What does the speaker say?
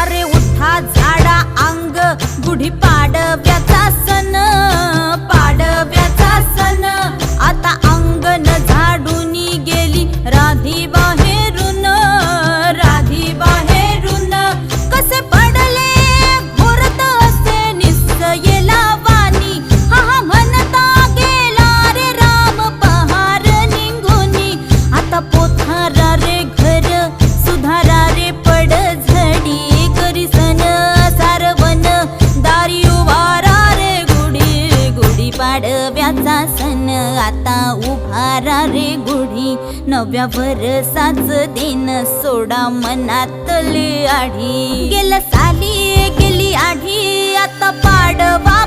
अरे उठा झाडा अंग गुढी पाडव्याचा सण, पाडव्याचा सण. आता अंगण झाडून गेली राधी बाहेरून, राधी बाहेरून. कसे पडले घोरत असे निस्सयेला वाणी, हा हा म्हणता गेला रे राम पहार निघूनी. आता पोथारा रे घर सुधारा रे पड झडी, करी सन सारवन दारी उभारा रे गुढी, गुढी पाडव्याचा सण. आता उभारा रे गुढी नव्या वर्षाच दिन, सोडा मनातली आढी. गेलं साली गेली आढी आता पाडवा